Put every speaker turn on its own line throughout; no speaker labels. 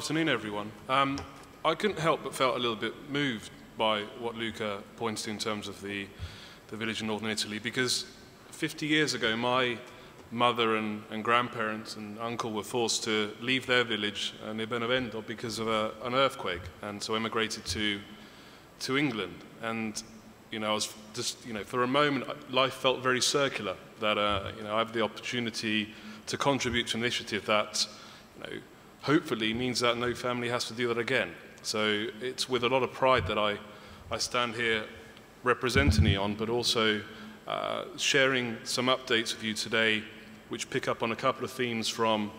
afternoon, everyone. I couldn't help but felt a little bit moved by what Luca points to in terms of the village in northern Italy, because 50 years ago, my mother and grandparents and uncle were forced to leave their village near Benevento because of an earthquake, and so emigrated to England. And I was just, for a moment, life felt very circular. That I have the opportunity to contribute to an initiative that, hopefully means that no family has to do that again. So it's with a lot of pride that I stand here representing E.ON, but also sharing some updates with you today, which pick up on a couple of themes from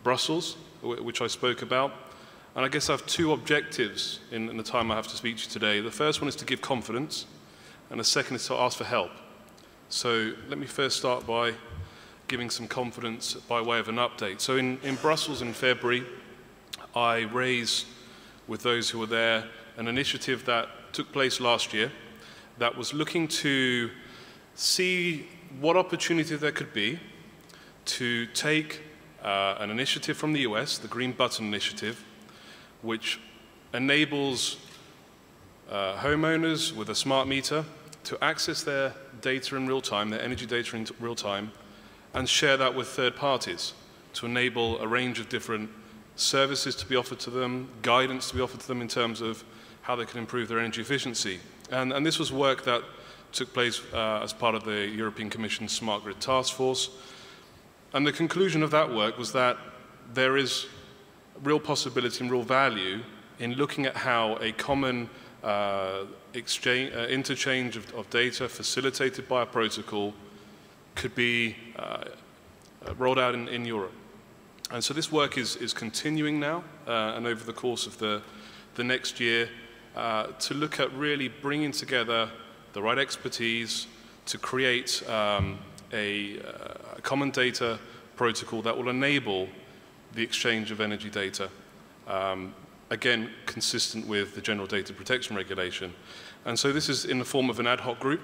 Brussels, which I spoke about. And I guess I have two objectives in the time I have to speak to you today. The first one is to give confidence, and the second is to ask for help. So let me first start by giving some confidence by way of an update. So in Brussels in February, I raised with those who were there an initiative that took place last year that was looking to see what opportunity there could be to take an initiative from the US, the Green Button Initiative, which enables homeowners with a smart meter to access their data in real time, their energy data in real time, and share that with third parties to enable a range of different services to be offered to them, guidance to be offered to them in terms of how they can improve their energy efficiency. And this was work that took place as part of the European Commission's Smart Grid Task Force. And the conclusion of that work was that there is real possibility and real value in looking at how a common interchange of data facilitated by a protocol could be rolled out in Europe. And so this work is continuing now, and over the course of the next year, to look at really bringing together the right expertise to create a common data protocol that will enable the exchange of energy data, again, consistent with the General Data Protection Regulation. And so this is in the form of an ad hoc group,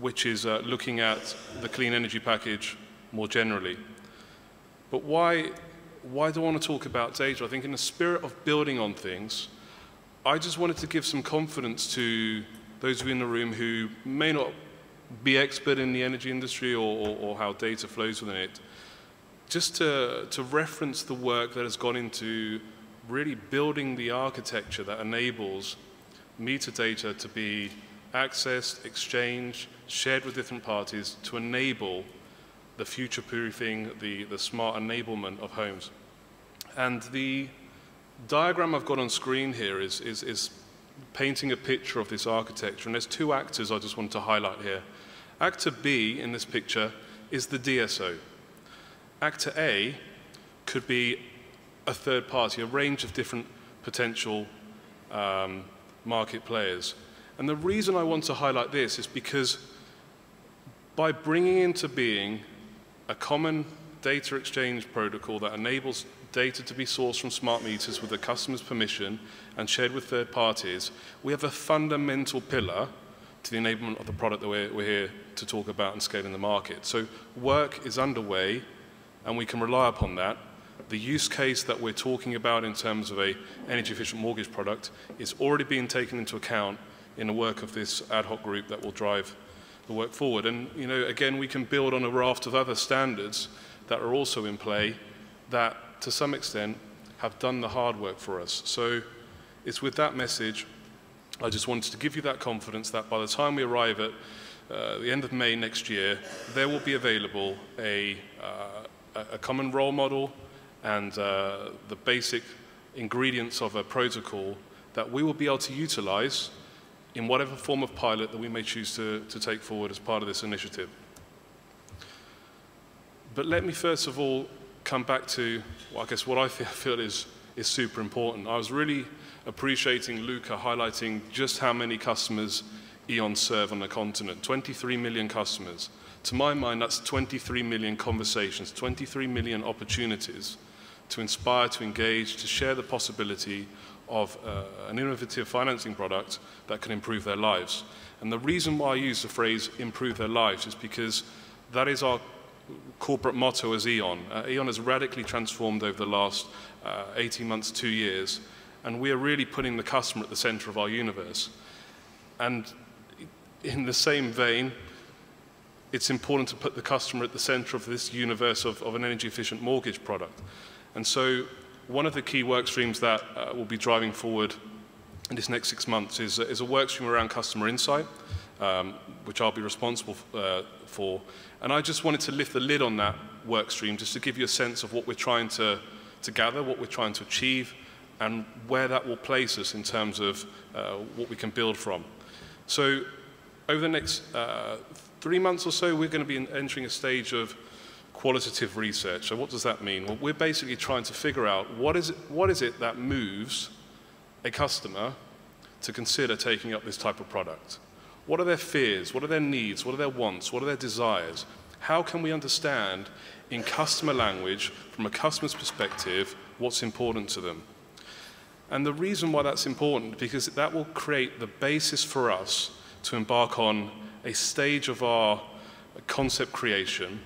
which is looking at the clean energy package more generally. But why do I want to talk about data? I think in the spirit of building on things, I just wanted to give some confidence to those of you in the room who may not be expert in the energy industry or how data flows within it, just to reference the work that has gone into really building the architecture that enables meter data to be accessed, exchanged, shared with different parties to enable the future-proofing, the smart enablement of homes. And the diagram I've got on screen here is painting a picture of this architecture, and there's two actors I just want to highlight here. Actor B in this picture is the DSO. Actor A could be a third party, a range of different potential market players. And the reason I want to highlight this is because by bringing into being a common data exchange protocol that enables data to be sourced from smart meters with the customer's permission and shared with third parties, we have a fundamental pillar to the enablement of the product that we're here to talk about and scale in the market. So work is underway, and we can rely upon that. The use case that we're talking about in terms of an energy-efficient mortgage product is already being taken into account in the work of this ad hoc group that will drive the work forward. And again, we can build on a raft of other standards that are also in play that, to some extent, have done the hard work for us. So it's with that message, I just wanted to give you that confidence that by the time we arrive at the end of May next year, there will be available a common role model and the basic ingredients of a protocol that we will be able to utilize in whatever form of pilot that we may choose to take forward as part of this initiative. But let me first of all come back to, well, I guess, what I feel is super important. I was really appreciating Luca highlighting just how many customers E.ON serve on the continent, 23 million customers. To my mind, that's 23 million conversations, 23 million opportunities to inspire, to engage, to share the possibility of an innovative financing product that can improve their lives. And the reason why I use the phrase improve their lives is because that is our corporate motto as E.ON. E.ON has radically transformed over the last 18 months, 2 years, and we are really putting the customer at the center of our universe. And in the same vein, it's important to put the customer at the center of this universe of an energy-efficient mortgage product. And so one of the key work streams that we'll be driving forward in this next 6 months is a work stream around customer insight, which I'll be responsible for. And I just wanted to lift the lid on that work stream just to give you a sense of what we're trying to gather, what we're trying to achieve, and where that will place us in terms of what we can build from. So over the next 3 months or so, we're going to be entering a stage of qualitative research. So what does that mean? Well, we're basically trying to figure out what is it that moves a customer to consider taking up this type of product. What are their fears? What are their needs? What are their wants? What are their desires? How can we understand in customer language, from a customer's perspective, what's important to them? And the reason why that's important, because that will create the basis for us to embark on a stage of our concept creation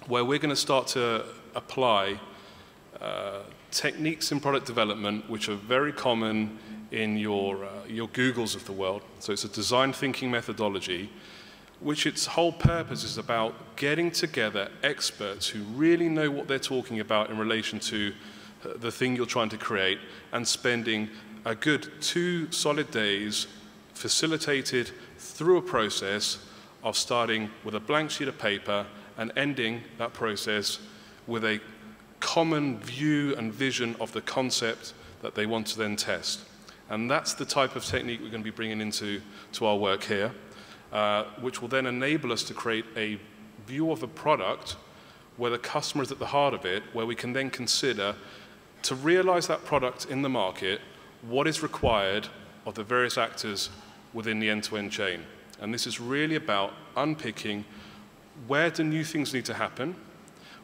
where we're going to start to apply techniques in product development which are very common in your Googles of the world. So it's a design thinking methodology, which its whole purpose is about getting together experts who really know what they're talking about in relation to the thing you're trying to create, and spending a good 2 solid days facilitated through a process of starting with a blank sheet of paper and ending that process with a common view and vision of the concept that they want to then test. And that's the type of technique we're going to be bringing into our work here, which will then enable us to create a view of a product where the customer is at the heart of it, where we can then consider, to realize that product in the market, what is required of the various actors within the end-to-end chain. And this is really about unpicking where do new things need to happen,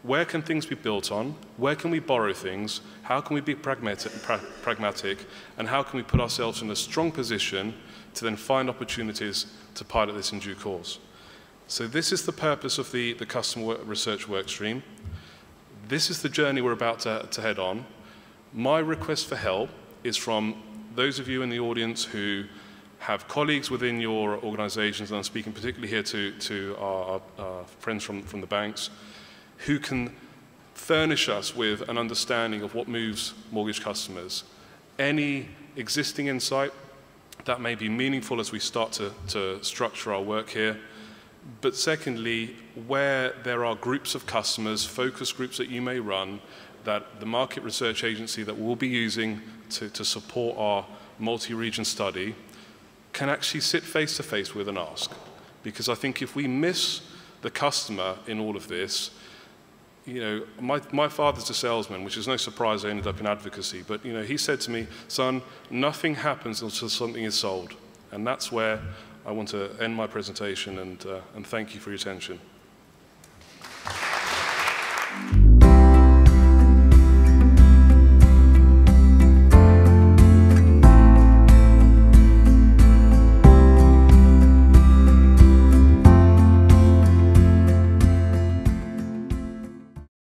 where can things be built on, where can we borrow things, how can we be pragmatic, and how can we put ourselves in a strong position to then find opportunities to pilot this in due course. So this is the purpose of the customer research work stream. This is the journey we're about to head on. My request for help is from those of you in the audience who have colleagues within your organizations, and I'm speaking particularly here to our friends from the banks, who can furnish us with an understanding of what moves mortgage customers. Any existing insight that may be meaningful as we start to structure our work here. But secondly, where there are groups of customers, focus groups that you may run, that the market research agency that we'll be using to support our multi-region study can actually sit face to face with and ask. Because I think if we miss the customer in all of this, you know, my father's a salesman, which is no surprise I ended up in advocacy, but you know, he said to me, son, nothing happens until something is sold. And that's where I want to end my presentation, and thank you for your attention.